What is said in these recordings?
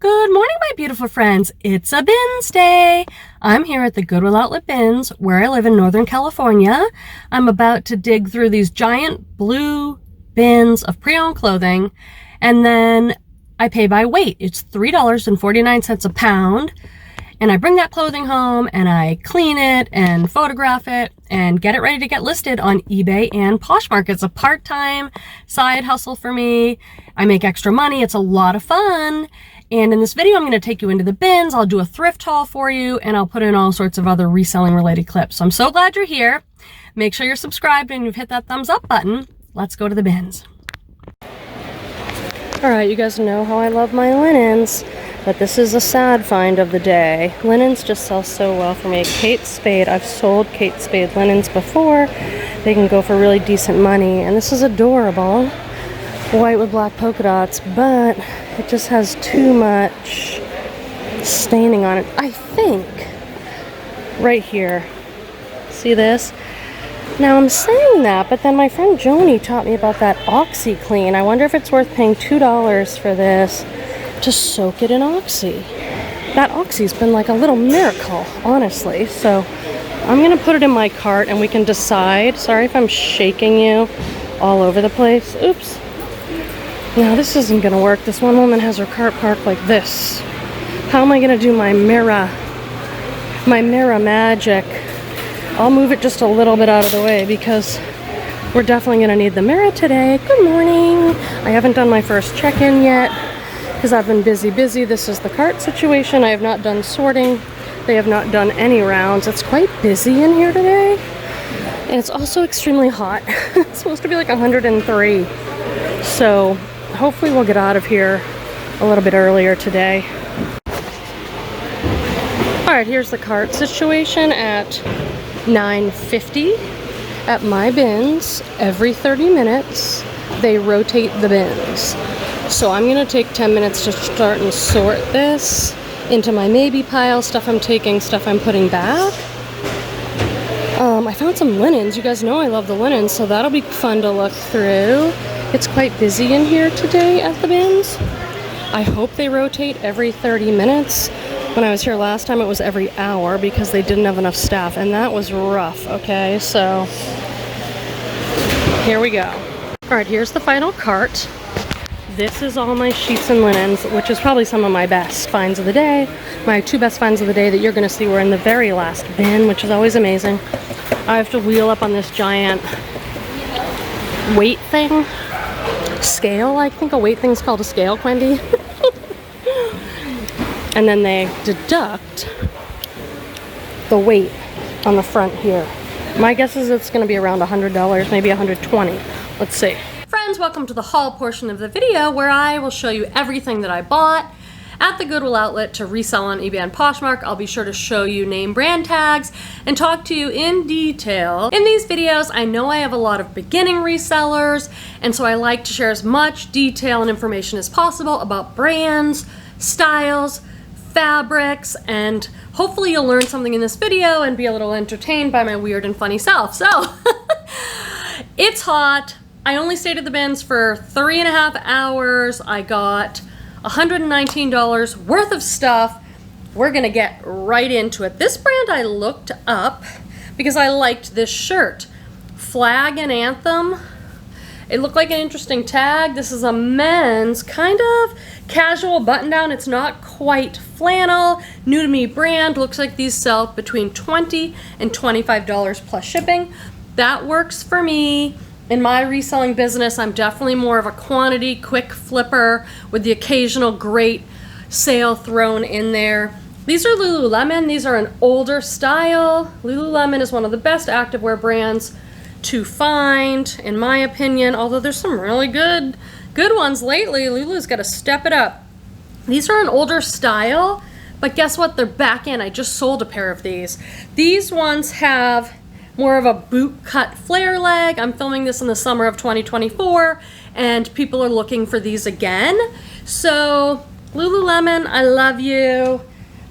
Good morning, my beautiful friends. It's a bins day. I'm here at the Goodwill Outlet Bins where I live in Northern California. I'm about to dig through these giant blue bins of pre-owned clothing, and then I pay by weight. It's $3.49 a pound, and I bring that clothing home and I clean it and photograph it and get it ready to get listed on eBay and Poshmark. It's a part-time side hustle for me. I make extra money. It's a lot of fun. And in this video, I'm going to take you into the bins. I'll do a thrift haul for you, and I'll put in all sorts of other reselling related clips. So I'm so glad you're here. Make sure you're subscribed and you've hit that thumbs up button. Let's go to the bins. All right, you guys know how I love my linens, but this is a sad find of the day. Linens just sell so well for me. Kate Spade, I've sold Kate Spade linens before. They can go for really decent money, and this is adorable. White with black polka dots, but it just has too much staining on it. I think right here, see this? Now I'm saying that, but then my friend Joni taught me about that OxyClean. I wonder if it's worth paying $2 for this to soak it in Oxy. That Oxy's been like a little miracle, honestly. So I'm gonna put it in my cart and we can decide. Sorry if I'm shaking you all over the place. Oops. Now this isn't gonna work. This one woman has her cart parked like this. How am I gonna do my mirror magic? I'll move it just a little bit out of the way because we're definitely gonna need the mirror today. Good morning. I haven't done my first check-in yet because I've been busy. This is the cart situation. I have not done sorting. They have not done any rounds. It's quite busy in here today. And it's also extremely hot. It's supposed to be like 103. So hopefully we'll get out of here a little bit earlier today. All right, here's the cart situation at 9:50 at my bins. Every 30 minutes, they rotate the bins. So I'm gonna take 10 minutes to start and sort this into my maybe pile, stuff I'm taking, stuff I'm putting back. I found some linens. You guys know I love the linens, so that'll be fun to look through. It's quite busy in here today at the bins. I hope they rotate every 30 minutes. When I was here last time, it was every hour because they didn't have enough staff, and that was rough, okay? So here we go. All right, here's the final cart. This is all my sheets and linens, which is probably some of my best finds of the day. My two best finds of the day that you're gonna see were in the very last bin, which is always amazing. I have to wheel up on this giant weight thing. Scale, I think a weight thing's called a scale, Quenby. And then they deduct the weight on the front here. My guess is it's gonna be around $100, maybe $120. Let's see. Friends, welcome to the haul portion of the video where I will show you everything that I bought at the Goodwill Outlet to resell on eBay and Poshmark. I'll be sure to show you name brand tags and talk to you in detail. In these videos, I know I have a lot of beginning resellers, and so I like to share as much detail and information as possible about brands, styles, fabrics, and hopefully you'll learn something in this video and be a little entertained by my weird and funny self. So, it's hot. I only stayed at the bins for 3.5 hours. I got $119 worth of stuff. We're gonna get right into it. This brand I looked up because I liked this shirt. Flag and Anthem. It looked like an interesting tag. This is a men's kind of casual button down. It's not quite flannel. New to me brand. Looks like these sell between $20 and $25 plus shipping. That works for me. In my reselling business, I'm definitely more of a quantity, quick flipper with the occasional great sale thrown in there. These are Lululemon. These are an older style. Lululemon is one of the best activewear brands to find, in my opinion, although there's some really good ones lately. Lulu's got to step it up. These are an older style, but guess what? They're back in. I just sold a pair of these. These ones have more of a boot cut flare leg. I'm filming this in the summer of 2024 and people are looking for these again. So Lululemon, I love you.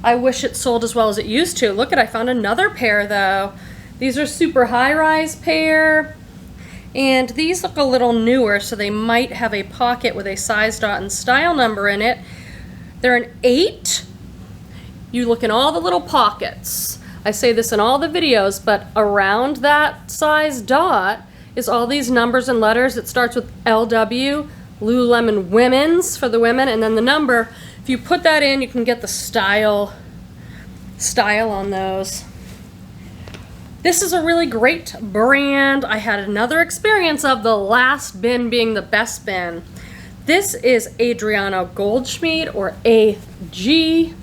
I wish it sold as well as it used to. Look at, I found another pair though. These are super high-rise pair, and these look a little newer, so they might have a pocket with a size, dot, and style number in it. They're an 8. You look in all the little pockets. I say this in all the videos, but around that size dot is all these numbers and letters. It starts with LW, Lululemon Women's for the women, and then the number. If you put that in, you can get the style on those. This is a really great brand. I had another experience of the last bin being the best bin. This is Adriano Goldschmied, or AG.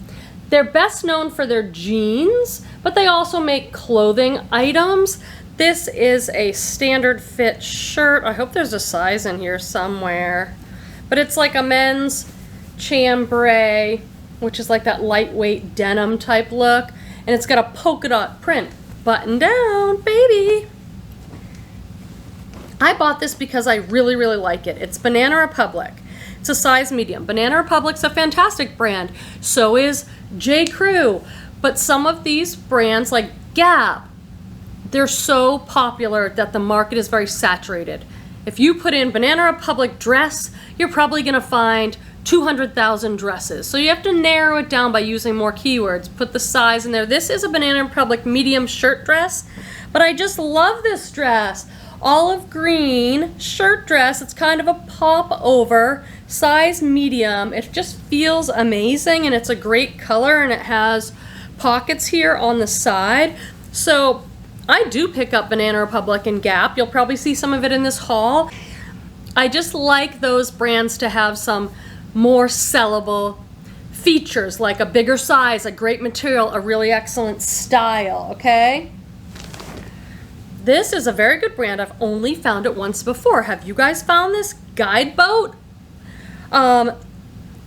They're best known for their jeans, but they also make clothing items. This is a standard fit shirt. I hope there's a size in here somewhere. But it's like a men's chambray, which is like that lightweight denim type look. And it's got a polka dot print. Button down, baby. I bought this because I really, really like it. It's Banana Republic. It's a size medium. Banana Republic's a fantastic brand. So is J. Crew. But some of these brands like Gap, they're so popular that the market is very saturated. If you put in Banana Republic dress, you're probably gonna find 200,000 dresses. So you have to narrow it down by using more keywords. Put the size in there. This is a Banana Republic medium shirt dress, but I just love this dress. Olive green shirt dress. It's kind of a pop over, size medium. It just feels amazing, and it's a great color, and it has pockets here on the side. So I do pick up Banana Republic and Gap. You'll probably see some of it in this haul. I just like those brands to have some more sellable features, like a bigger size, a great material, a really excellent style, okay? This is a very good brand. I've only found it once before. Have you guys found this? Guide Boat?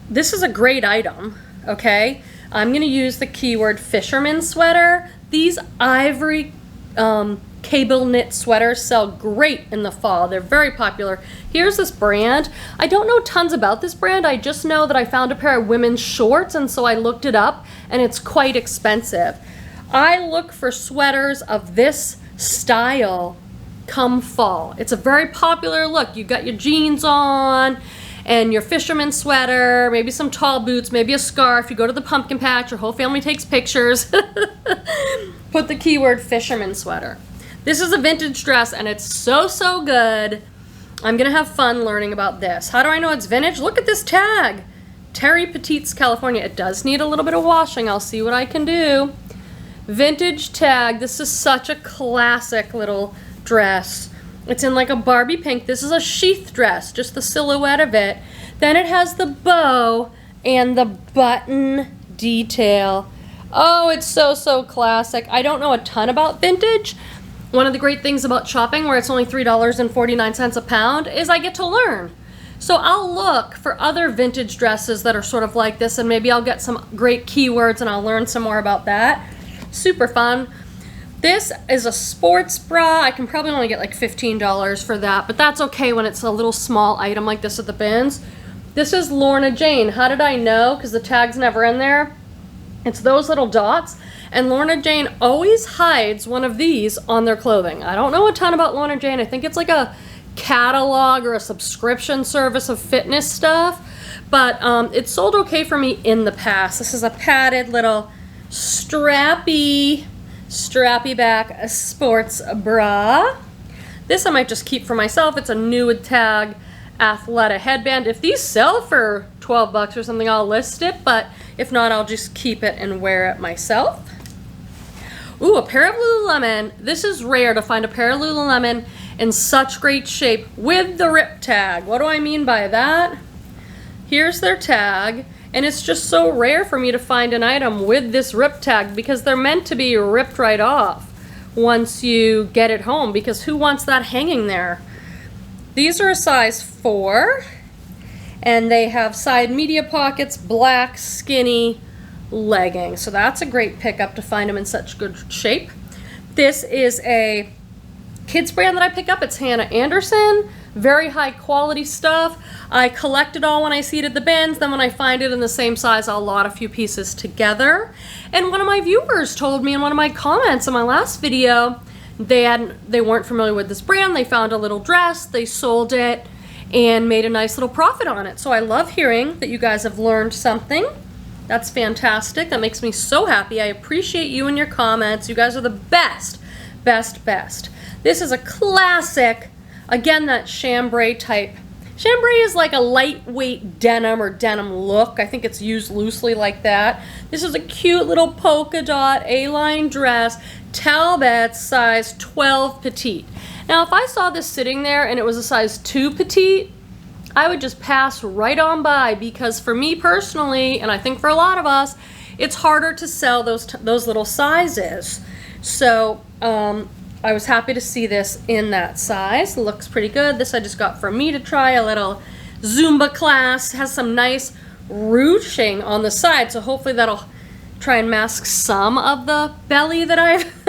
This is a great item, okay? I'm gonna use the keyword fisherman sweater. These ivory cable knit sweaters sell great in the fall. They're very popular. Here's this brand. I don't know tons about this brand. I just know that I found a pair of women's shorts, and so I looked it up, and it's quite expensive. I look for sweaters of this style come fall. It's a very popular look. You got your jeans on and your fisherman sweater, maybe some tall boots, maybe a scarf. You go to the pumpkin patch, your whole family takes pictures. Put the keyword fisherman sweater. This is a vintage dress, and it's so good. I'm gonna have fun learning about this. How do I know it's vintage? Look at this tag. Terry Petites, California. It does need a little bit of washing. I'll see what I can do. Vintage tag. This is such a classic little dress. It's in like a Barbie pink. This is a sheath dress, just the silhouette of it. Then it has the bow and the button detail. Oh, it's so classic. I don't know a ton about vintage. One of the great things about shopping, where it's only $3.49 a pound, is I get to learn. So I'll look for other vintage dresses that are sort of like this, and maybe I'll get some great keywords and I'll learn some more about that. Super fun. This is a sports bra. I can probably only get like $15 for that, but that's okay when it's a little small item like this at the bins. This is Lorna Jane. How did I know? Because the tag's never in there. It's those little dots, and Lorna Jane always hides one of these on their clothing. I don't know a ton about Lorna Jane. I think it's like a catalog or a subscription service of fitness stuff, but it's sold okay for me in the past. This is a padded little strappy back sports bra. This I might just keep for myself. It's a nude tag Athleta headband. If these sell for 12 bucks or something, I'll list it, but if not, I'll just keep it and wear it myself. Ooh, a pair of Lululemon. This is rare to find a pair of Lululemon in such great shape with the rip tag. What do I mean by that? Here's their tag, and it's just so rare for me to find an item with this rip tag, because they're meant to be ripped right off once you get it home, because who wants that hanging there? These are a size 4, and they have side media pockets, black, skinny leggings. So that's a great pickup to find them in such good shape. This is a kids brand that I pick up. It's Hannah Anderson. Very high quality stuff. I collect it all when I see it at the bins. Then when I find it in the same size, I'll lot a few pieces together. And one of my viewers told me in one of my comments in my last video, they weren't familiar with this brand. They found a little dress, they sold it, and made a nice little profit on it. So I love hearing that you guys have learned something. That's fantastic. That makes me so happy. I appreciate you and your comments. You guys are the best, best, best. This is a classic, again, that chambray type. Chambray is like a lightweight denim or denim look. I think it's used loosely like that. This is a cute little polka dot A-line dress, Talbot, size 12 petite. Now, if I saw this sitting there and it was a size 2 petite, I would just pass right on by, because for me personally, and I think for a lot of us, it's harder to sell those little sizes. So I was happy to see this in that size. It looks pretty good. This I just got for me to try, a little Zumba class. Has some nice ruching on the side, so hopefully that'll try and mask some of the belly that I've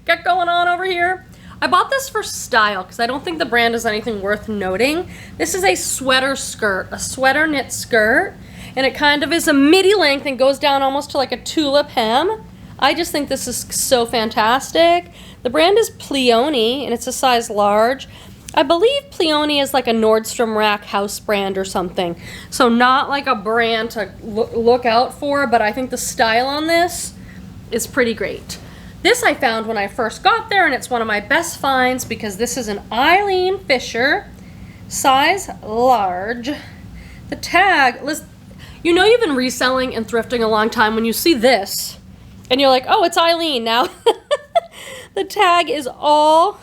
got going on over here. I bought this for style because I don't think the brand is anything worth noting. This is a sweater skirt, a sweater knit skirt, and it kind of is a midi length and goes down almost to like a tulip hem. I just think this is so fantastic. The brand is Pleone, and it's a size large. I believe Pleone is like a Nordstrom Rack house brand or something. So not like a brand to look out for, but I think the style on this is pretty great. This I found when I first got there, and it's one of my best finds because this is an Eileen Fisher, size large. The tag, you know you've been reselling and thrifting a long time when you see this, and you're like, oh, it's Eileen now. The tag is all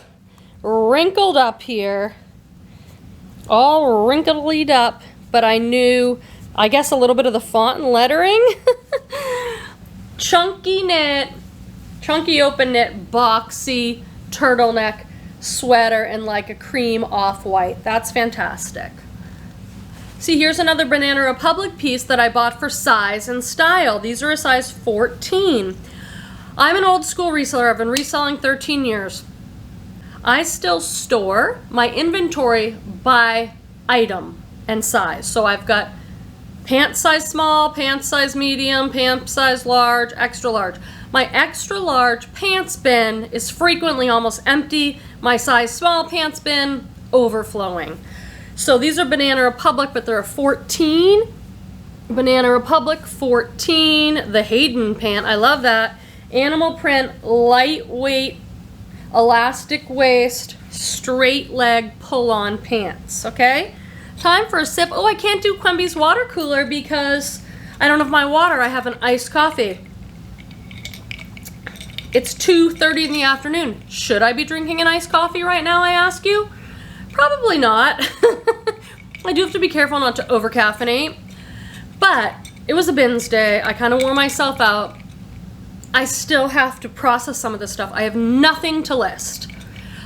wrinkled up here, all wrinkled up, but I knew, I guess, a little bit of the font and lettering. Chunky knit, chunky open knit, boxy turtleneck sweater and like a cream off-white. That's fantastic. See, here's another Banana Republic piece that I bought for size and style. These are a size 14. I'm an old school reseller. I've been reselling 13 years. I still store my inventory by item and size. So I've got pants size small, pants size medium, pants size large, extra large. My extra large pants bin is frequently almost empty. My size small pants bin overflowing. So these are Banana Republic, but they're a 14. Banana Republic 14. The Hayden pant, I love that. Animal print, lightweight, elastic waist, straight leg pull-on pants, okay? Time for a sip. Oh, I can't do Quenby's water cooler because I don't have my water. I have an iced coffee. It's 2:30 in the afternoon. Should I be drinking an iced coffee right now, I ask you? Probably not. I do have to be careful not to over-caffeinate. But it was a bins day. I kind of wore myself out. I still have to process some of this stuff. I have nothing to list.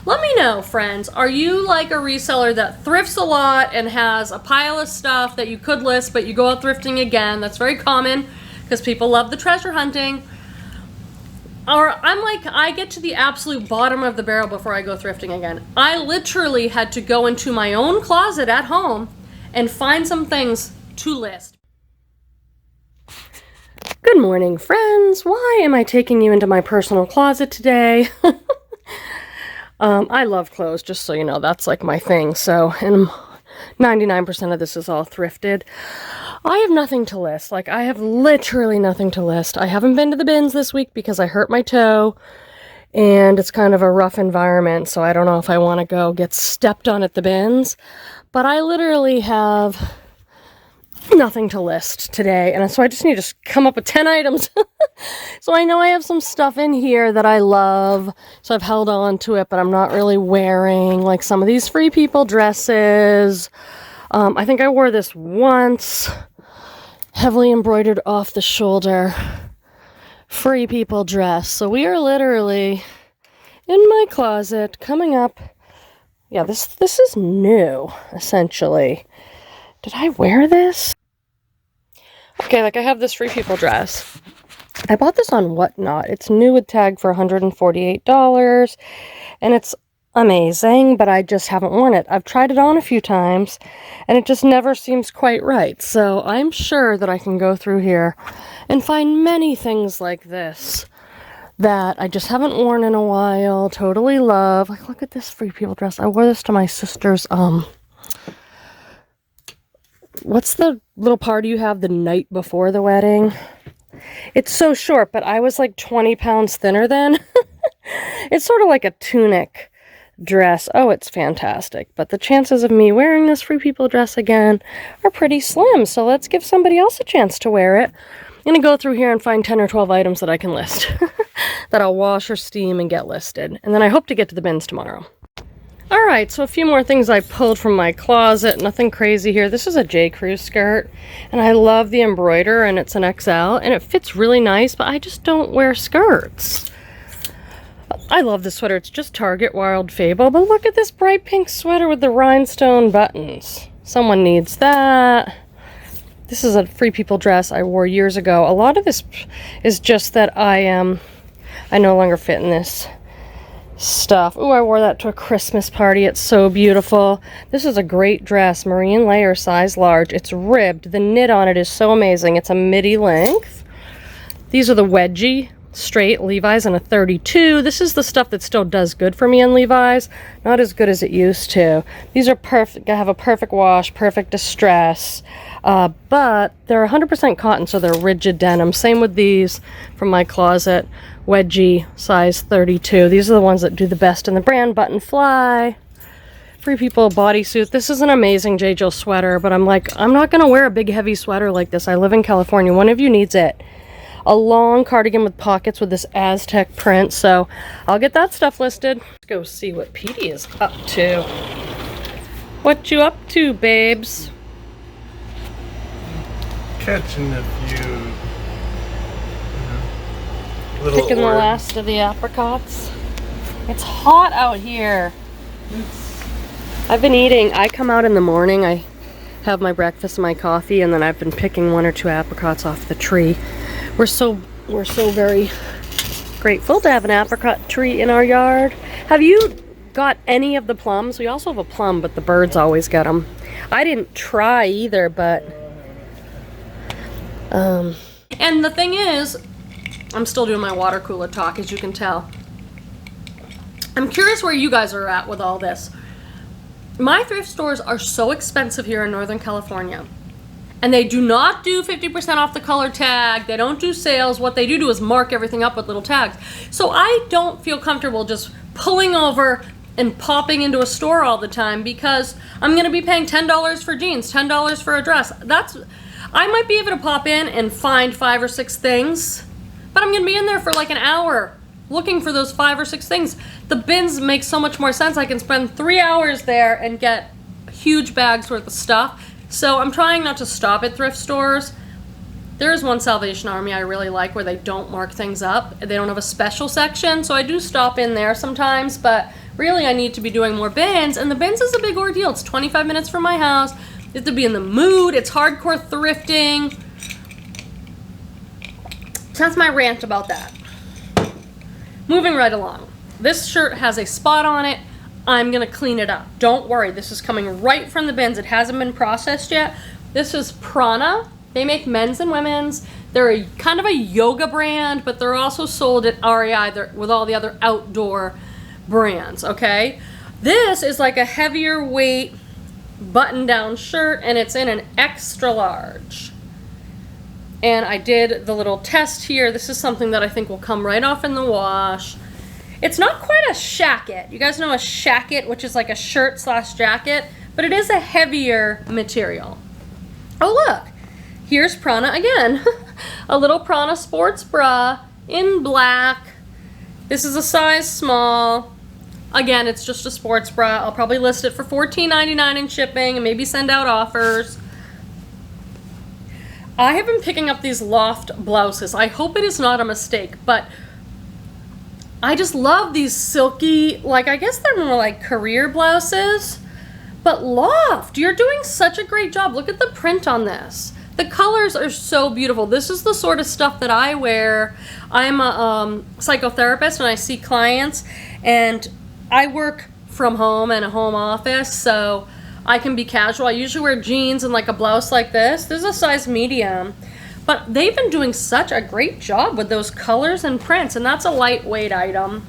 Let me know, friends. Are you like a reseller that thrifts a lot and has a pile of stuff that you could list, but you go out thrifting again? That's very common because people love the treasure hunting. Or I'm like, I get to the absolute bottom of the barrel before I go thrifting again. I literally had to go into my own closet at home and find some things to list. Good morning, friends. Why am I taking you into my personal closet today? I love clothes, just so you know. That's like my thing. So, and 99% of this is all thrifted. I have nothing to list. Like, I have literally nothing to list. I haven't been to the bins this week because I hurt my toe, and it's kind of a rough environment, so I don't know if I want to go get stepped on at the bins. But I literally have nothing to list today, and so I just need to come up with 10 items. So I know I have some stuff in here that I love, so I've held on to it, but I'm not really wearing, like some of these Free People dresses. I think I wore this once, heavily embroidered off the shoulder Free People dress. So we are literally in my closet coming up. Yeah, this is new, essentially. Did I wear this? Okay, like I have this Free People dress. I bought this on Whatnot. It's new with tag for $148, and it's amazing, but I just haven't worn it. I've tried it on a few times, and it just never seems quite right. So I'm sure that I can go through here and find many things like this that I just haven't worn in a while, totally love. Like, look at this Free People dress. I wore this to my sister's what's the little party you have the night before the wedding? It's so short, but I was like 20 pounds thinner then. It's sort of like a tunic dress. Oh, it's fantastic. But the chances of me wearing this Free People dress again are pretty slim. So let's give somebody else a chance to wear it. I'm going to go through here and find 10 or 12 items that I can list. That I'll wash or steam and get listed. And then I hope to get to the bins tomorrow. Alright, so a few more things I pulled from my closet. Nothing crazy here. This is a J. Crew skirt. And I love the embroider, and it's an XL. And it fits really nice, but I just don't wear skirts. I love this sweater. It's just Target Wild Fable. But look at this bright pink sweater with the rhinestone buttons. Someone needs that. This is a Free People dress I wore years ago. A lot of this is just that I no longer fit in this stuff. Oh, I wore that to a Christmas party. It's so beautiful. This is a great dress. Marine layer, size large. It's ribbed. The knit on it is so amazing. It's a midi length. These are the wedgie straight Levi's in a 32. This is the stuff that still does good for me in Levi's. Not as good as it used to. These are perfect. I have a perfect wash, perfect distress. But they're 100% cotton, so they're rigid denim. Same with these from my closet. Wedgie, size 32. These are the ones that do the best in the brand. Button fly. Free People bodysuit. This is an amazing J. Jill sweater, but I'm like, I'm not going to wear a big heavy sweater like this. I live in California. One of you needs it. A long cardigan with pockets with this Aztec print, so I'll get that stuff listed. Let's go see what Petey is up to. What you up to, babes? Catching a few little Picking the last of the apricots. It's hot out here. I've been eating. I come out in the morning. I have my breakfast and my coffee, and then I've been picking 1 or 2 apricots off the tree. We're so very grateful to have an apricot tree in our yard. Have you got any of the plums? We also have a plum, but the birds always get them. I didn't try either, but and the thing is, I'm still doing my water cooler talk, as you can tell. I'm curious where you guys are at with all this. My thrift stores are so expensive here in Northern California. And they do not do 50% off the color tag. They don't do sales. What they do is mark everything up with little tags. So I don't feel comfortable just pulling over and popping into a store all the time, because I'm going to be paying $10 for jeans, $10 for a dress. I might be able to pop in and find 5 or 6 things, but I'm going to be in there for like an hour looking for those 5 or 6 things. The bins make so much more sense. I can spend 3 hours there and get huge bags worth of stuff. So I'm trying not to stop at thrift stores. There is one Salvation Army I really like where they don't mark things up. They don't have a special section, so I do stop in there sometimes, but really I need to be doing more bins, and the bins is a big ordeal. It's 25 minutes from my house. You have to be in the mood. It's hardcore thrifting. So that's my rant about that. Moving right along. This shirt has a spot on it. I'm going to clean it up. Don't worry, this is coming right from the bins. It hasn't been processed yet. This is Prana. They make men's and women's. They're kind of a yoga brand, but they're also sold at REI with all the other outdoor brands, okay? This is like a heavier weight button-down shirt, and it's in an extra large. And I did the little test here. This is something that I think will come right off in the wash. It's not quite a shacket. You guys know a shacket, which is like a shirt / jacket, but it is a heavier material. Oh look, here's Prana again. A little Prana sports bra in black. This is a size small. Again, it's just a sports bra. I'll probably list it for $14.99 in shipping and maybe send out offers. I have been picking up these loft blouses. I hope it is not a mistake, but I just love these silky, like, I guess they're more like career blouses, but Loft, you're doing such a great job. Look at the print on this. The colors are so beautiful. This is the sort of stuff that I wear. I'm a psychotherapist and I see clients, and I work from home and a home office, so I can be casual. I usually wear jeans and like a blouse like this. This is a size medium. But they've been doing such a great job with those colors and prints, and that's a lightweight item.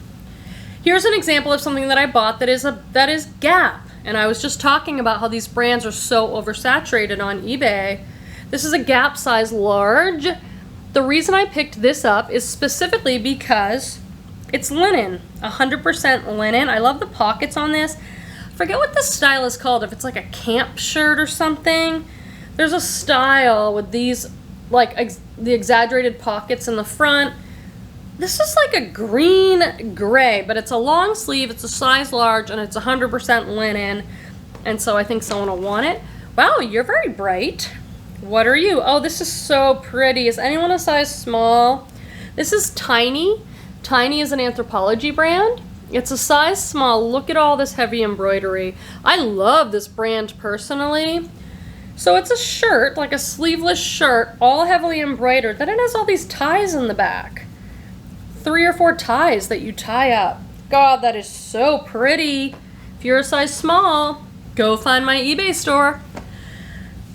Here's an example of something that I bought that is Gap. And I was just talking about how these brands are so oversaturated on eBay. This is a Gap size large. The reason I picked this up is specifically because it's linen, 100% linen. I love the pockets on this. I forget what this style is called, if it's like a camp shirt or something. There's a style with these, like the exaggerated pockets in the front. This is like a green gray, but it's a long sleeve, it's a size large, and it's 100% linen. And so I think someone will want it. Wow, you're very bright. What are you? Oh, this is so pretty. Is anyone a size small? This is Tiny. Tiny is an Anthropologie brand. It's a size small. Look at all this heavy embroidery. I love this brand personally. So it's a shirt, like a sleeveless shirt, all heavily embroidered. Then it has all these ties in the back. 3 or 4 ties that you tie up. God, that is so pretty. If you're a size small, go find my eBay store.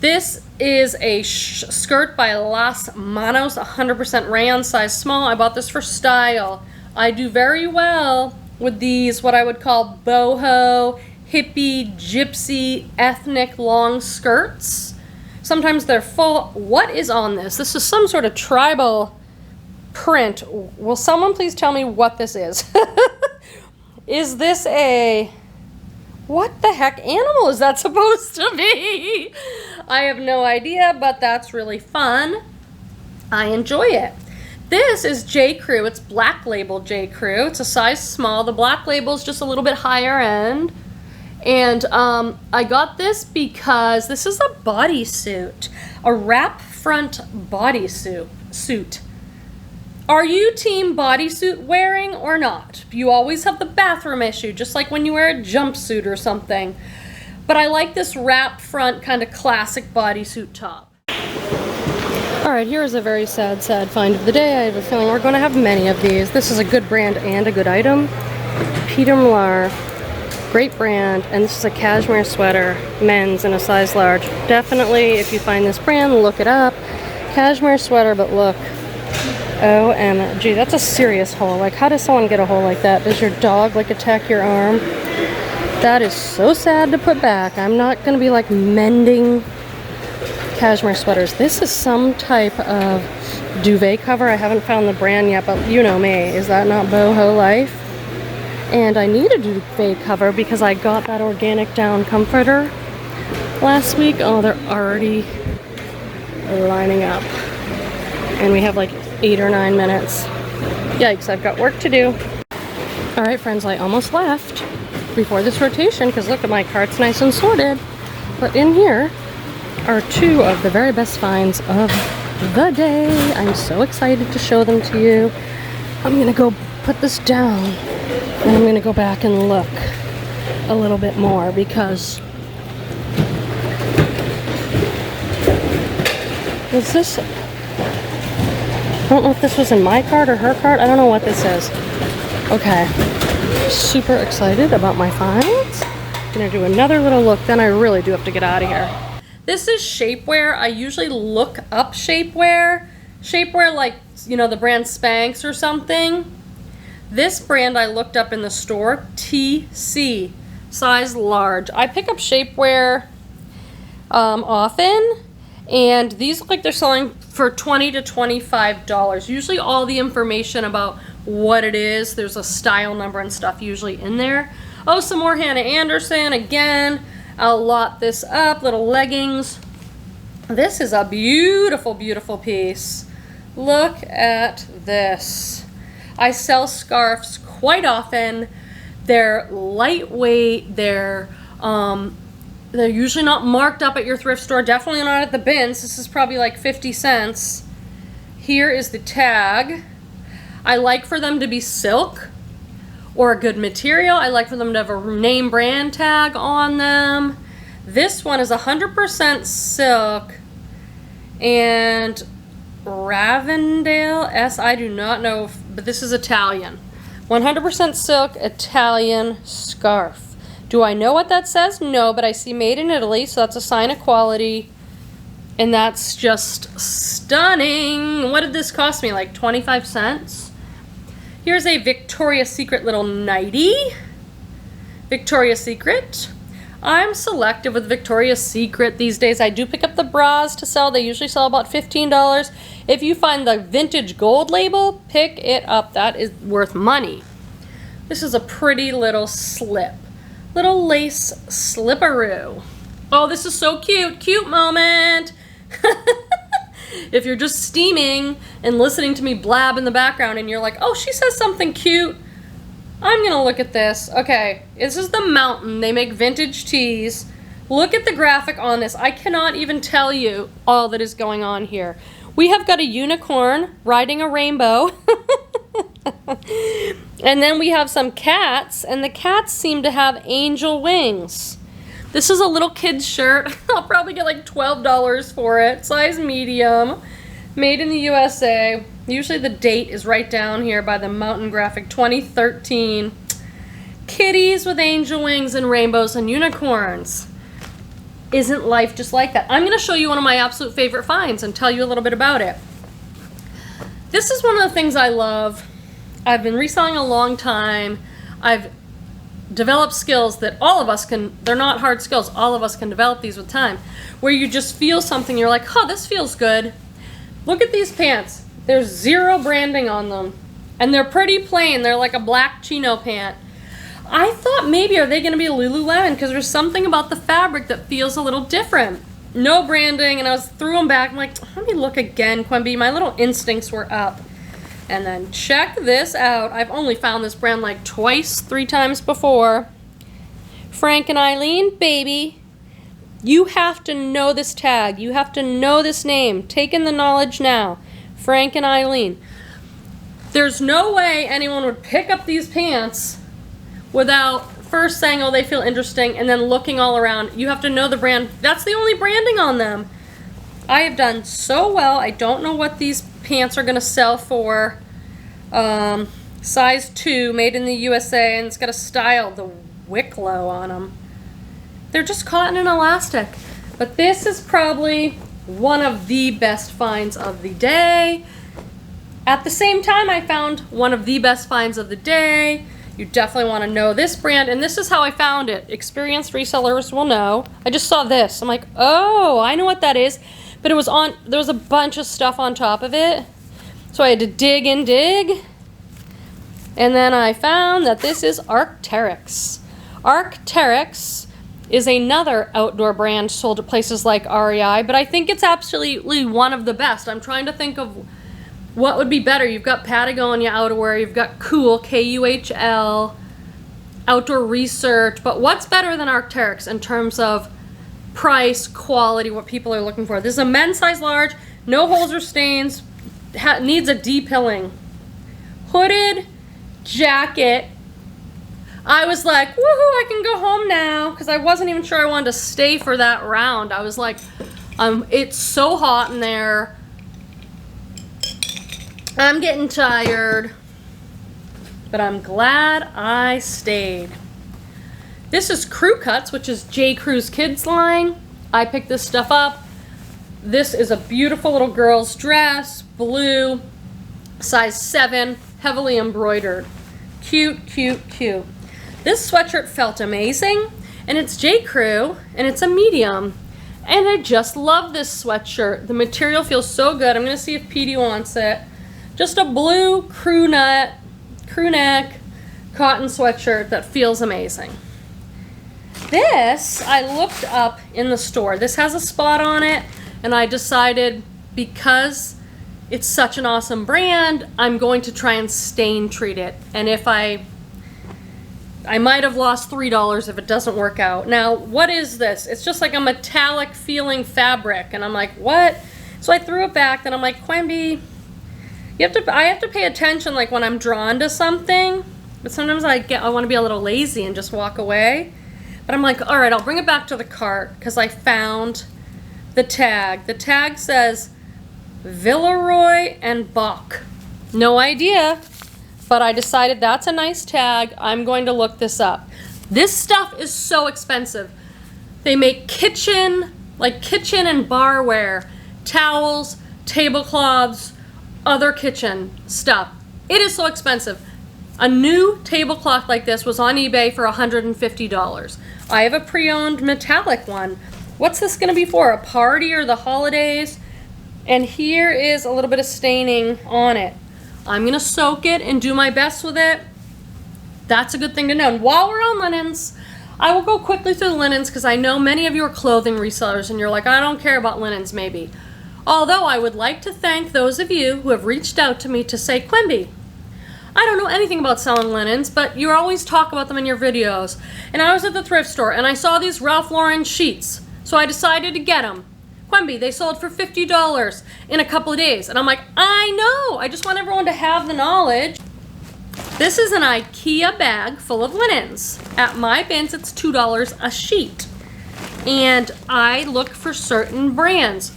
This is a skirt by Las Manos, 100% rayon, size small. I bought this for style. I do very well with these, what I would call boho, hippie, gypsy, ethnic long skirts. Sometimes they're full. What is on this? This is some sort of tribal print. Will someone please tell me what this is? Is this a... What the heck animal is that supposed to be? I have no idea, but that's really fun. I enjoy it. This is J. Crew. It's black label J. Crew. It's a size small. The black label is just a little bit higher end. And I got this because this is a bodysuit. A wrap front bodysuit. Are you team bodysuit wearing or not? You always have the bathroom issue, just like when you wear a jumpsuit or something. But I like this wrap front kind of classic bodysuit top. Alright, here is a very sad find of the day. I have a feeling we're going to have many of these. This is a good brand and a good item. Peter Millar, great brand, and this is a cashmere sweater, men's in a size large. Definitely, if you find this brand, look it up. Cashmere sweater, but look. OMG, that's a serious hole. Like, how does someone get a hole like that? Does your dog, like, attack your arm? That is so sad to put back. I'm not going to be, like, mending cashmere sweaters. This is some type of duvet cover. I haven't found the brand yet, but you know me. Is that not boho life? And I need a duvet cover because I got that organic down comforter last week. Oh, they're already lining up. And we have, like, 8 or 9 minutes. Yikes, I've got work to do. Alright friends, I almost left before this rotation because look at my cart's nice and sorted. But in here are 2 of the very best finds of the day. I'm so excited to show them to you. I'm gonna go put this down and I'm gonna go back and look a little bit more because is this... I don't know if this was in my cart or her cart. I don't know what this is. Okay. Super excited about my finds. Gonna do another little look, then I really do have to get out of here. This is shapewear. I usually look up shapewear. Shapewear like, you know, the brand Spanx or something. This brand I looked up in the store, TC, size large. I pick up shapewear often. And these look like they're selling for $20 to $25. Usually all the information about what it is, there's a style number and stuff usually in there. Oh, some more Hannah Anderson. Again, I'll lot this up. Little leggings. This is a beautiful, beautiful piece. Look at this. I sell scarves quite often. They're lightweight. They're usually not marked up at your thrift store. Definitely not at the bins. This is probably like 50 cents. Here is the tag. I like for them to be silk or a good material. I like for them to have a name brand tag on them. This one is 100% silk and Ravendale S. I do not know, but this is Italian. 100% silk Italian scarf. Do I know what that says? No, but I see made in Italy, so that's a sign of quality. And that's just stunning. What did this cost me? Like 25 cents? Here's a Victoria's Secret little nightie. Victoria's Secret. I'm selective with Victoria's Secret these days. I do pick up the bras to sell. They usually sell about $15. If you find the vintage gold label, pick it up. That is worth money. This is a pretty little slip. Little lace slipperoo. Oh, this is so cute. Cute moment. If you're just steaming and listening to me blab in the background and you're like, oh, she says something cute, I'm gonna look at this. Okay, this is the Mountain. They make vintage tees. Look at the graphic on this. I cannot even tell you all that is going on here. We have got a unicorn riding a rainbow. And then we have some cats, and the cats seem to have angel wings. This is a little kid's shirt. I'll probably get like $12 for it. Size medium. Made in the USA. Usually the date is right down here by the Mountain graphic, 2013. Kitties with angel wings and rainbows and unicorns. Isn't life just like that? I'm going to show you one of my absolute favorite finds and tell you a little bit about it. This is one of the things I love. I've been reselling a long time. I've developed skills that all of us can, they're not hard skills, all of us can develop these with time, where you just feel something, you're like, oh, this feels good. Look at these pants. There's zero branding on them. And they're pretty plain. They're like a black chino pant. I thought maybe, are they going to be Lululemon? Because there's something about the fabric that feels a little different. No branding, and I threw them back. I'm like, let me look again, Quenby. My little instincts were up. And then check this out. I've only found this brand like twice, 3 times before. Frank and Eileen, baby. You have to know this tag. You have to know this name. Take in the knowledge now. Frank and Eileen. There's no way anyone would pick up these pants without first saying, oh, they feel interesting, and then looking all around. You have to know the brand. That's the only branding on them. I have done so well. I don't know what these pants are going to sell for. Size 2, made in the USA, and it's got a style, the Wicklow on them. They're just cotton and elastic. But this is probably one of the best finds of the day. At the same time, I found one of the best finds of the day. You definitely want to know this brand, and this is how I found it. Experienced resellers will know. I just saw this. I'm like, oh, I know what that is. But it was on, there was a bunch of stuff on top of it. So I had to dig and dig. And then I found that this is Arc'teryx. Arc'teryx is another outdoor brand sold at places like REI, but I think it's absolutely one of the best. I'm trying to think of what would be better. You've got Patagonia outerwear, you've got Cool, K-U-H-L, Outdoor Research, but what's better than Arc'teryx in terms of price, quality, what people are looking for? This is a men's size large, no holes or stains, needs a de-pilling. Hooded jacket. I was like, woohoo, I can go home now, because I wasn't even sure I wanted to stay for that round. I was like, it's so hot in there. I'm getting tired, but I'm glad I stayed. This is Crew Cuts, which is J. Crew's kids line. I picked this stuff up. This is a beautiful little girl's dress, blue, size 7, heavily embroidered. Cute, cute, cute. This sweatshirt felt amazing, and it's J. Crew, and it's a medium. And I just love this sweatshirt. The material feels so good. I'm gonna see if Petey wants it. Just a blue crew neck cotton sweatshirt that feels amazing. This I looked up in the store. This has a spot on it, and I decided because it's such an awesome brand, I'm going to try and stain treat it. And if I might have lost $3 if it doesn't work out. Now, what is this? It's just like a metallic feeling fabric, and I'm like, what? So I threw it back, then I'm like, Quenby, I have to pay attention like when I'm drawn to something, but sometimes I want to be a little lazy and just walk away. But I'm like, all right, I'll bring it back to the cart because I found the tag. The tag says Villeroy and Bach. No idea, but I decided that's a nice tag. I'm going to look this up. This stuff is so expensive. They make kitchen and barware, towels, tablecloths, other kitchen stuff. It is so expensive. A new tablecloth like this was on eBay for $150. I have a pre-owned metallic one. What's this gonna be for? A party or the holidays? And here is a little bit of staining on it. I'm gonna soak it and do my best with it. That's a good thing to know. And while we're on linens, I will go quickly through the linens because I know many of you are clothing resellers and you're like, I don't care about linens maybe. Although I would like to thank those of you who have reached out to me to say, Quenby, I don't know anything about selling linens, but you always talk about them in your videos. And I was at the thrift store and I saw these Ralph Lauren sheets. So I decided to get them. Quenby, they sold for $50 in a couple of days. And I'm like, I know, I just want everyone to have the knowledge. This is an IKEA bag full of linens. At my bins, it's $2 a sheet. And I look for certain brands.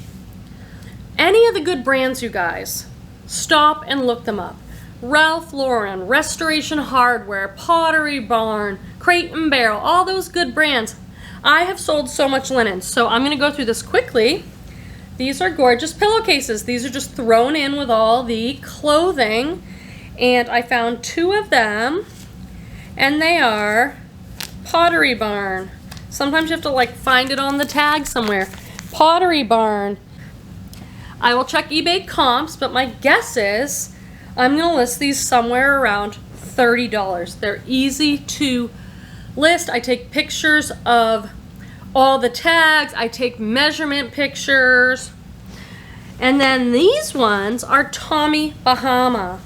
Any of the good brands, you guys, stop and look them up. Ralph Lauren, Restoration Hardware, Pottery Barn, Crate and Barrel, all those good brands. I have sold so much linen, so I'm going to go through this quickly. These are gorgeous pillowcases. These are just thrown in with all the clothing, and I found 2 of them, and they are Pottery Barn. Sometimes you have to like find it on the tag somewhere. Pottery Barn. I will check eBay comps, but my guess is I'm going to list these somewhere around $30. They're easy to list. I take pictures of all the tags. I take measurement pictures. And then these ones are Tommy Bahama.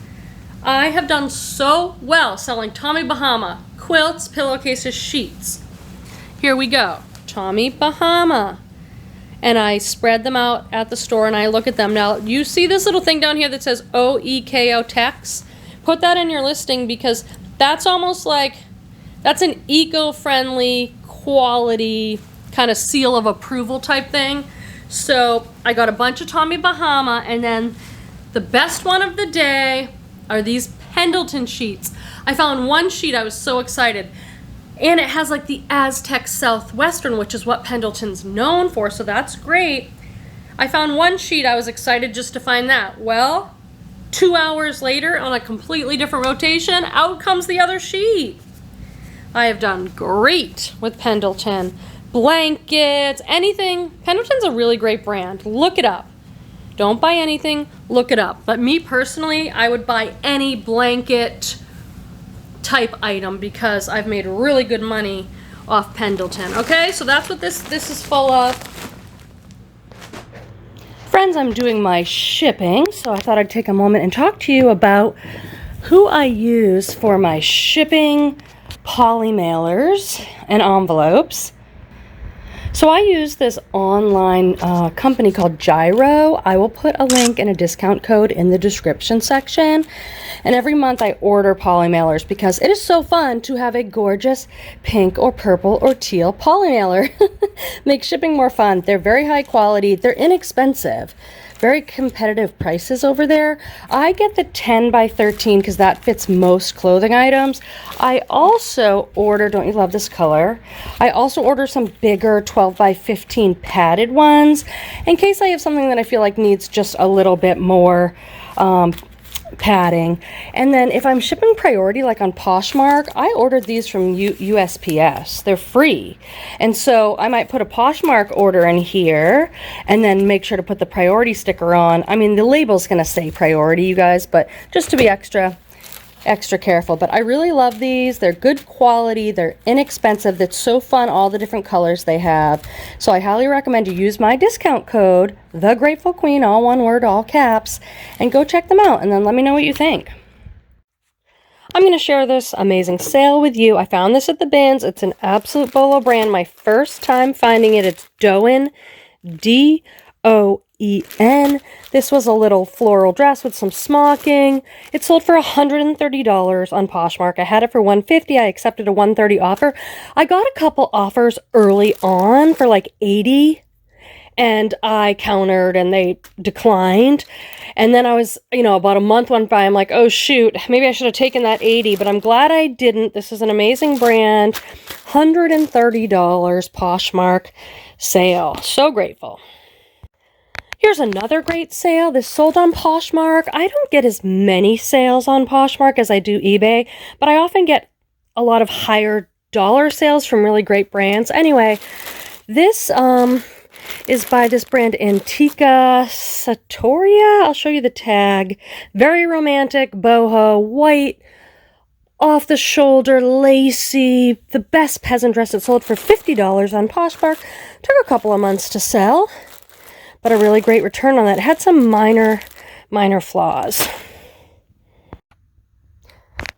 I have done so well selling Tommy Bahama quilts, pillowcases, sheets. Here we go. Tommy Bahama. And I spread them out at the store and I look at them. Now, you see this little thing down here that says OEKO Tex? Put that in your listing because that's almost like, that's an eco-friendly, quality, kind of seal of approval type thing. So I got a bunch of Tommy Bahama, and then the best one of the day are these Pendleton sheets. I found one sheet, I was so excited. And it has like the Aztec Southwestern, which is what Pendleton's known for, so that's great. I found one sheet, I was excited just to find that. Well, 2 hours later, on a completely different rotation, out comes the other sheet. I have done great with Pendleton. Blankets, anything. Pendleton's a really great brand. Look it up. Don't buy anything, look it up. But me personally, I would buy any blanket type item because I've made really good money off Pendleton. Okay, so that's what this is full of. Friends, I'm doing my shipping, so I thought I'd take a moment and talk to you about who I use for my shipping, poly mailers, and envelopes. So I use this online company called Gyro. I will put a link and a discount code in the description section. And every month I order poly mailers because it is so fun to have a gorgeous pink or purple or teal poly mailer. Make shipping more fun. They're very high quality. They're inexpensive. Very competitive prices over there. I get the 10 by 13 because that fits most clothing items. I also order, don't you love this color? I also order some bigger 12 by 15 padded ones in case I have something that I feel like needs just a little bit more padding. And then if I'm shipping priority like on Poshmark, I ordered these from USPS. They're free. And so I might put a Poshmark order in here and then make sure to put the priority sticker on. I mean, the label's going to say priority, you guys, but just to be extra careful. But I really love these. They're good quality. They're inexpensive. That's so fun, all the different colors they have. So I highly recommend you use my discount code, The Grateful Queen, all one word, all caps, and go check them out and then let me know what you think. I'm going to share this amazing sale with you. I found this at the bins. It's an absolute Bolo brand. My first time finding it. It's Doen, D-O-E-N. This was a little floral dress with some smocking. It sold for $130 on Poshmark. I had it for $150. I accepted a $130 offer. I got a couple offers early on for like $80, and I countered and they declined. And then I was, about a month went by. I'm like, oh shoot, maybe I should have taken that $80, but I'm glad I didn't. This is an amazing brand. $130 Poshmark sale. So grateful. Here's another great sale. This sold on Poshmark. I don't get as many sales on Poshmark as I do eBay, but I often get a lot of higher dollar sales from really great brands. Anyway, this is by this brand Antica Sartoria. I'll show you the tag. Very romantic, boho, white, off the shoulder, lacy, the best peasant dress. It sold for $50 on Poshmark. Took a couple of months to sell, but a really great return on that. It had some minor flaws.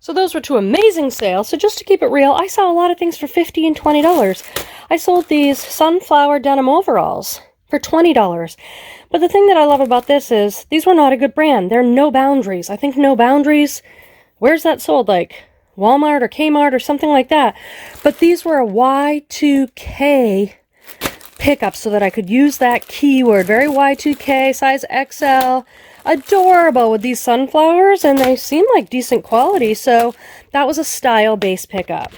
So those were two amazing sales. So just to keep it real, I saw a lot of things for $50 and $20. I sold these sunflower denim overalls for $20. But the thing that I love about this is these were not a good brand. They're No Boundaries. I think No Boundaries, where's that sold? Like Walmart or Kmart or something like that. But these were a Y2K pickup so that I could use that keyword. Very Y2K, size XL. Adorable with these sunflowers, and they seem like decent quality, so that was a style-based pickup.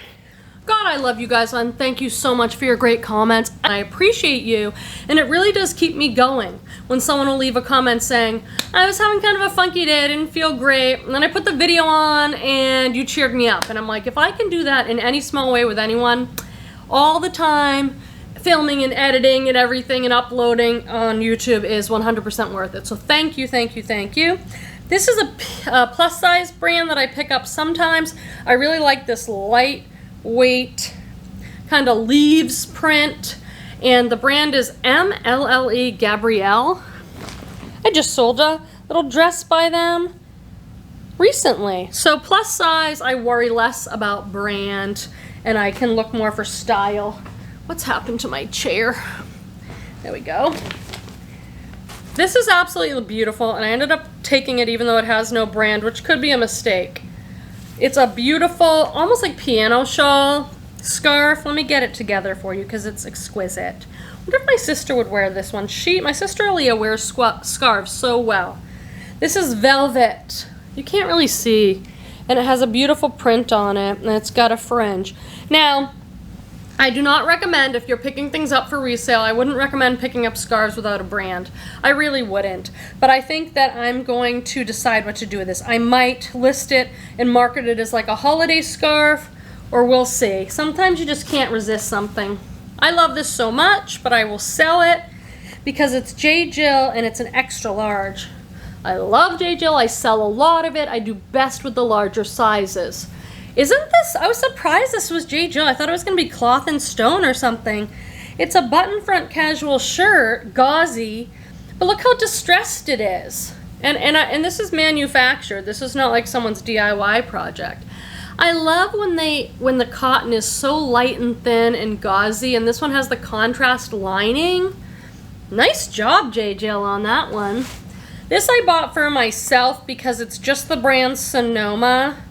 God, I love you guys, and thank you so much for your great comments. I appreciate you, and it really does keep me going when someone will leave a comment saying, I was having kind of a funky day, I didn't feel great, and then I put the video on and you cheered me up. And I'm like, if I can do that in any small way with anyone, all the time, filming and editing and everything and uploading on YouTube is 100% worth it. So thank you, thank you, thank you. This is a plus size brand that I pick up sometimes. I really like this lightweight kind of leaves print, and the brand is MLLE Gabrielle. I just sold a little dress by them recently. So plus size, I worry less about brand and I can look more for style. What's happened to my chair? There we go. This is absolutely beautiful, and I ended up taking it even though it has no brand, which could be a mistake. It's a beautiful, almost like piano shawl scarf. Let me get it together for you because it's exquisite. I wonder if my sister would wear this one. My sister Leah wears scarves so well. This is velvet. You can't really see, and it has a beautiful print on it, and it's got a fringe. Now, I do not recommend, if you're picking things up for resale, I wouldn't recommend picking up scarves without a brand. I really wouldn't. But I think that I'm going to decide what to do with this. I might list it and market it as like a holiday scarf, or we'll see. Sometimes you just can't resist something. I love this so much, but I will sell it because it's J. Jill and it's an extra large. I love J. Jill. I sell a lot of it. I do best with the larger sizes. Isn't this, I was surprised this was J. Jill. I thought it was going to be cloth and stone or something. It's a button front casual shirt, gauzy, but look how distressed it is. And this is manufactured. This is not like someone's DIY project. I love when the cotton is so light and thin and gauzy, and this one has the contrast lining. Nice job, J. Jill, on that one. This I bought for myself because it's just the brand Sonoma.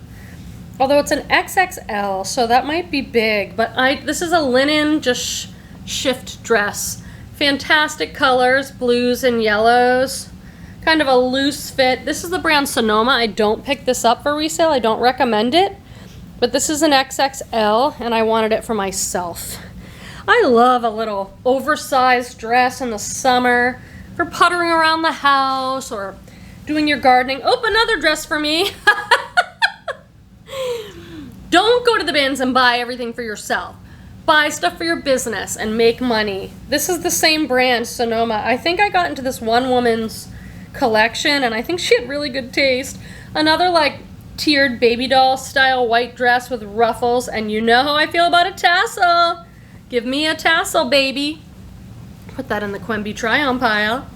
Although it's an XXL, so that might be big, but this is a linen just shift dress. Fantastic colors, blues and yellows. Kind of a loose fit. This is the brand Sonoma. I don't pick this up for resale. I don't recommend it, but this is an XXL, and I wanted it for myself. I love a little oversized dress in the summer for puttering around the house or doing your gardening. Oh, another dress for me. Don't go to the bins and buy everything for yourself. Buy stuff for your business and make money. This is the same brand, Sonoma. I think I got into this one woman's collection, and I think she had really good taste. Another like tiered baby doll style white dress with ruffles, and you know how I feel about a tassel. Give me a tassel, baby. Put that in the Quenby try-on pile.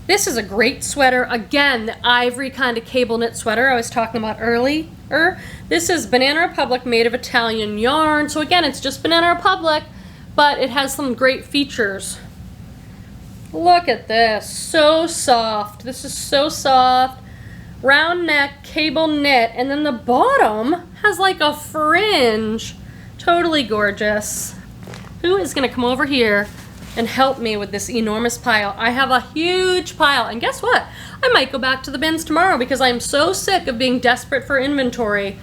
This is a great sweater. Again, the ivory kind of cable knit sweater I was talking about earlier. This is Banana Republic made of Italian yarn. So again, it's just Banana Republic, but it has some great features. Look at this, so soft. This is so soft. Round neck, cable knit, and then the bottom has like a fringe. Totally gorgeous. Who is gonna come over here and help me with this enormous pile? I have a huge pile, and guess what? I might go back to the bins tomorrow because I'm so sick of being desperate for inventory.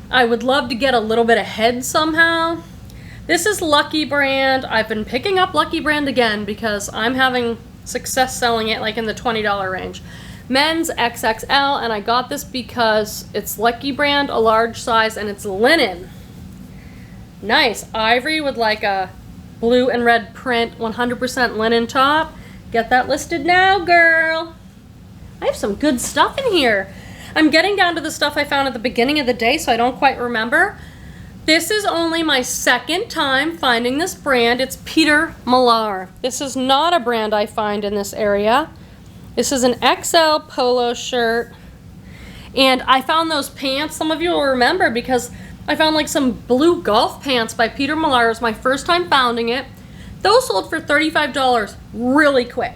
I would love to get a little bit ahead somehow. This is Lucky Brand. I've been picking up Lucky Brand again because I'm having success selling it like in the $20 range. Men's XXL, and I got this because it's Lucky Brand, a large size, and it's linen. Nice. Ivory with like a blue and red print, 100% linen top. Get that listed now, girl. I have some good stuff in here. I'm getting down to the stuff I found at the beginning of the day, so I don't quite remember. This is only my second time finding this brand. It's Peter Millar. This is not a brand I find in this area. This is an XL polo shirt. And I found those pants, some of you will remember, because I found like some blue golf pants by Peter Millar. It was my first time finding it. Those sold for $35 really quick.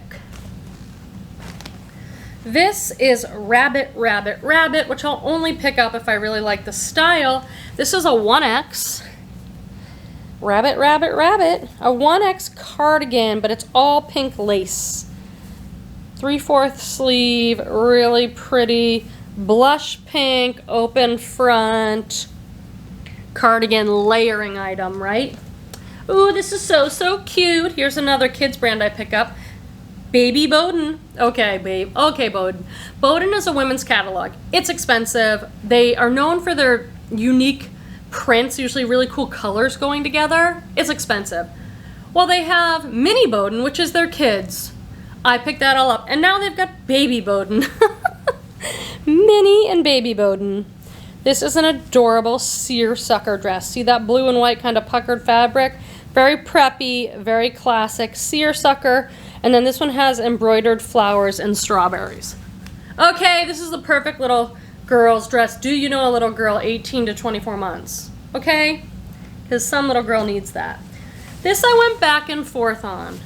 This is Rabbit, Rabbit, Rabbit, which I'll only pick up if I really like the style. This is a 1X. Rabbit, Rabbit, Rabbit. A 1X cardigan, but it's all pink lace. 3/4 sleeve, really pretty. Blush pink, open front. Cardigan layering item, right? Ooh, this is so cute. Here's another kids brand I pick up. Baby Bowden. Okay, babe. Okay, Bowden. Bowden is a women's catalog. It's expensive. They are known for their unique prints, usually really cool colors going together. It's expensive. Well, they have Mini Bowden, which is their kids. I picked that all up. And now they've got Baby Bowden. Mini and Baby Bowden. This is an adorable seersucker dress. See that blue and white kind of puckered fabric? Very preppy, very classic seersucker. And then this one has embroidered flowers and strawberries. Okay, this is the perfect little girl's dress. Do you know a little girl 18 to 24 months? Okay? Because some little girl needs that. This I went back and forth on.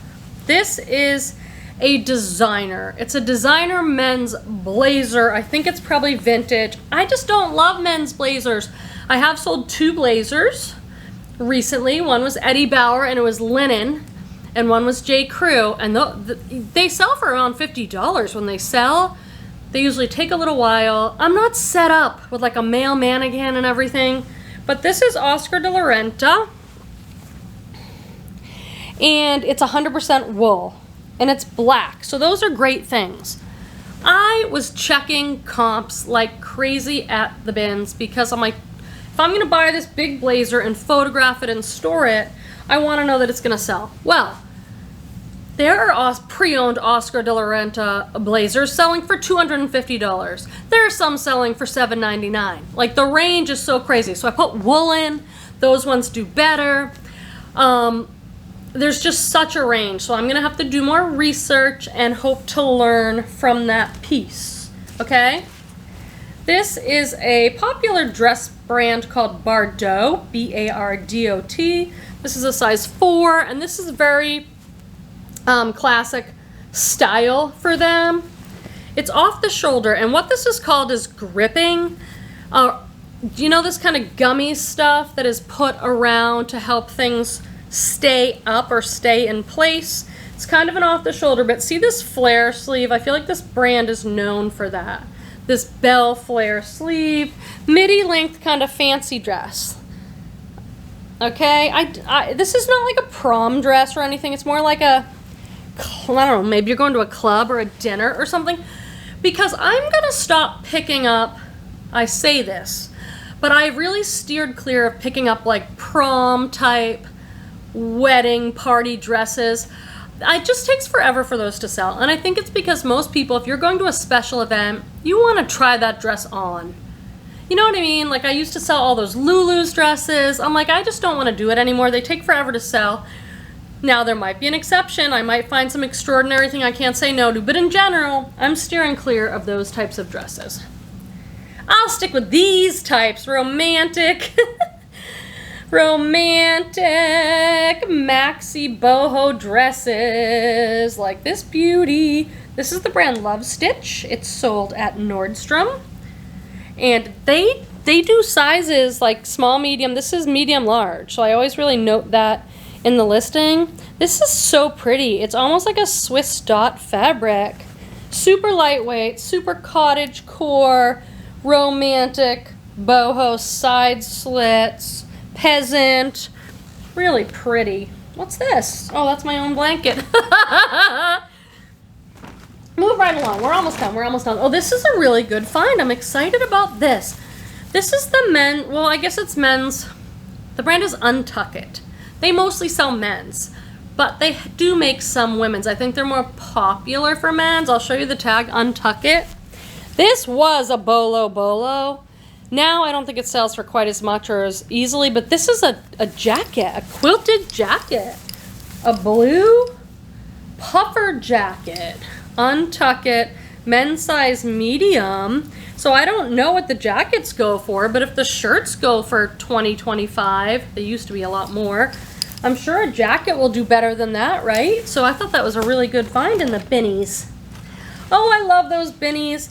This is a designer. It's a designer men's blazer. I think it's probably vintage. I just don't love men's blazers. I have sold 2 blazers recently. One was Eddie Bauer and it was linen, and one was J. Crew, and they sell for around $50 when they sell. They usually take a little while. I'm not set up with like a male mannequin and everything, but this is Oscar de la Renta, and it's 100% wool. And it's black, so those are great things. I was checking comps like crazy at the bins because I'm like, if I'm gonna buy this big blazer and photograph it and store it, I wanna know that it's gonna sell. Well, there are pre-owned Oscar de la Renta blazers selling for $250. There are some selling for $7.99. Like, the range is so crazy. So I put wool in, those ones do better. There's just such a range, so I'm gonna have to do more research and hope to learn from that piece, okay? This is a popular dress brand called Bardot, B-A-R-D-O-T. This is a size 4, and this is very classic style for them. It's off the shoulder, and what this is called is gripping. You know this kind of gummy stuff that is put around to help things stay up or stay in place? It's kind of an off the shoulder, but see this flare sleeve? I feel like this brand is known for that. This bell flare sleeve, midi length kind of fancy dress. Okay, this is not like a prom dress or anything. It's more like a, I don't know, maybe you're going to a club or a dinner or something. Because I'm gonna stop picking up, I say this, but I really steered clear of picking up like prom type wedding party dresses. It just takes forever for those to sell, and I think it's because most people, if you're going to a special event, you want to try that dress on. You know what I mean? Like, I used to sell all those Lulu's dresses. I'm like, I just don't want to do it anymore. They take forever to sell. Now, there might be an exception. I might find some extraordinary thing I can't say no to, but in general, I'm steering clear of those types of dresses. I'll stick with these types. Romantic maxi boho dresses like this beauty. This is the brand Love Stitch. It's sold at Nordstrom, and they do sizes like small, medium. This is medium large, so I always really note that in the listing. This is so pretty. It's almost like a Swiss dot fabric. Super lightweight, super cottage core, romantic boho side slits, peasant. Really pretty. What's this? Oh, that's my own blanket. Move right along. We're almost done. We're almost done. Oh, this is a really good find. I'm excited about this. This is the men, well, I guess it's men's. The brand is Untuck It. They mostly sell men's, but they do make some women's. I think they're more popular for men's. I'll show you the tag, Untuck It. This was a bolo. Now I don't think it sells for quite as much or as easily, but this is a jacket, a quilted jacket. A blue puffer jacket. Untuck It, men's size medium. So I don't know what the jackets go for, but if the shirts go for $20, $25, they used to be a lot more, I'm sure a jacket will do better than that, right? So I thought that was a really good find in the binnies. Oh, I love those binnies.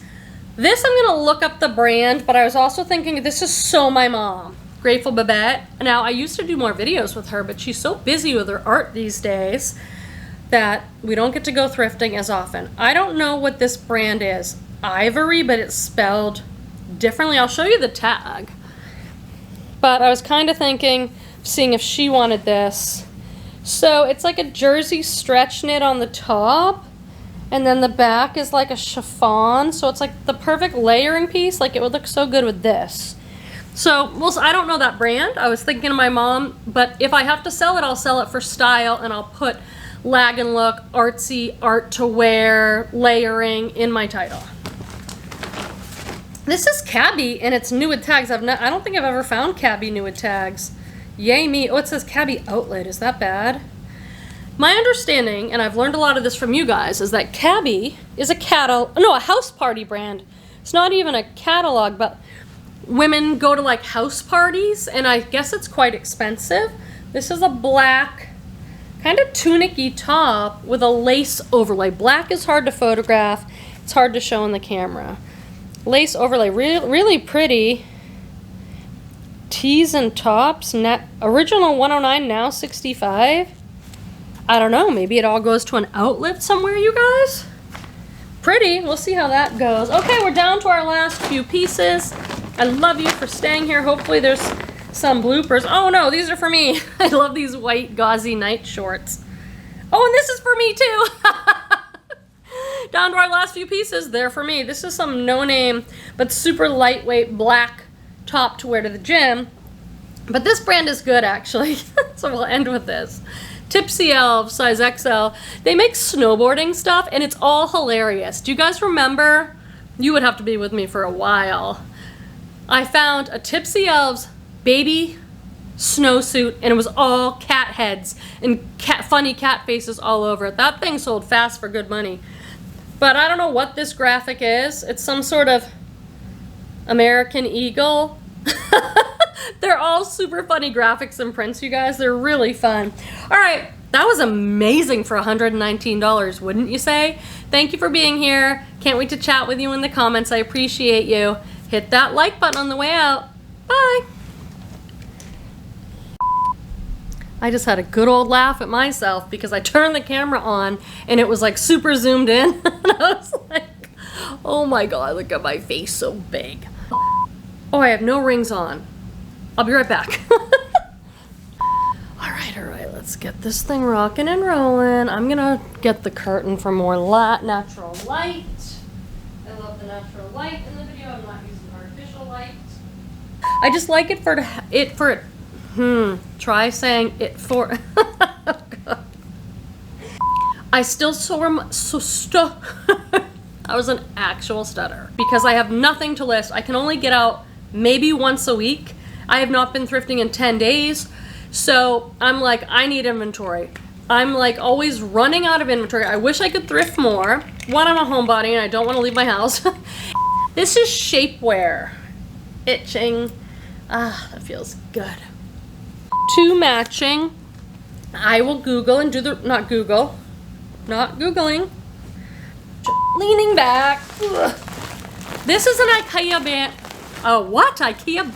This, I'm gonna look up the brand, but I was also thinking this is so my mom. Grateful Babette. Now, I used to do more videos with her, but she's so busy with her art these days that we don't get to go thrifting as often. I don't know what this brand is. Ivory, but it's spelled differently. I'll show you the tag. But I was kind of thinking, seeing if she wanted this. So it's like a jersey stretch knit on the top, and then the back is like a chiffon. So it's like the perfect layering piece. Like it would look so good with this. So, well, I don't know that brand. I was thinking of my mom, but if I have to sell it, I'll sell it for style, and I'll put lag and look, artsy, art to wear, layering in my title. This is Cabby, and it's new with tags. I don't think I've ever found Cabby new with tags. Yay me. Oh, it says Quenby Outlet. Is that bad? My understanding, and I've learned a lot of this from you guys, is that Cabby is a house party brand. It's not even a catalog, but women go to like house parties, and I guess it's quite expensive. This is a black, kind of tunic-y top with a lace overlay. Black is hard to photograph. It's hard to show on the camera. Lace overlay, really pretty. Tees and tops, original 109, now 65. I don't know, maybe it all goes to an outlet somewhere, you guys? Pretty, we'll see how that goes. Okay, we're down to our last few pieces. I love you for staying here. Hopefully there's some bloopers. Oh no, these are for me. I love these white gauzy night shorts. Oh, and this is for me too. Down to our last few pieces, they're for me. This is some no-name, but super lightweight black top to wear to the gym. But this brand is good, actually. So we'll end with this. Tipsy Elves, size XL. They make snowboarding stuff, and it's all hilarious. Do you guys remember? You would have to be with me for a while. I found a Tipsy Elves baby snowsuit, and it was all cat heads and funny cat faces all over it. That thing sold fast for good money. But I don't know what this graphic is. It's some sort of American Eagle. They're all super funny graphics and prints, you guys. They're really fun. All right, that was amazing for $119, wouldn't you say? Thank you for being here. Can't wait to chat with you in the comments. I appreciate you. Hit that like button on the way out. Bye. I just had a good old laugh at myself because I turned the camera on and it was like super zoomed in. And I was like, oh my God, look at my face so big. Oh, I have no rings on. I'll be right back. All right, let's get this thing rocking and rolling. I'm gonna get the curtain for more natural light. I love the natural light in the video. I'm not using artificial light. I just like it for try saying it for. Oh, God. I still I was an actual stutter because I have nothing to list. I can only get out maybe once a week. I have not been thrifting in 10 days. So I'm like, I need inventory. I'm like always running out of inventory. I wish I could thrift more. One, I'm a homebody and I don't want to leave my house. This is shapewear. Itching. Ah, that feels good. Two matching. I will Google and do not Googling. Leaning back. Ugh. This is an IKEA band. Oh, what? IKEA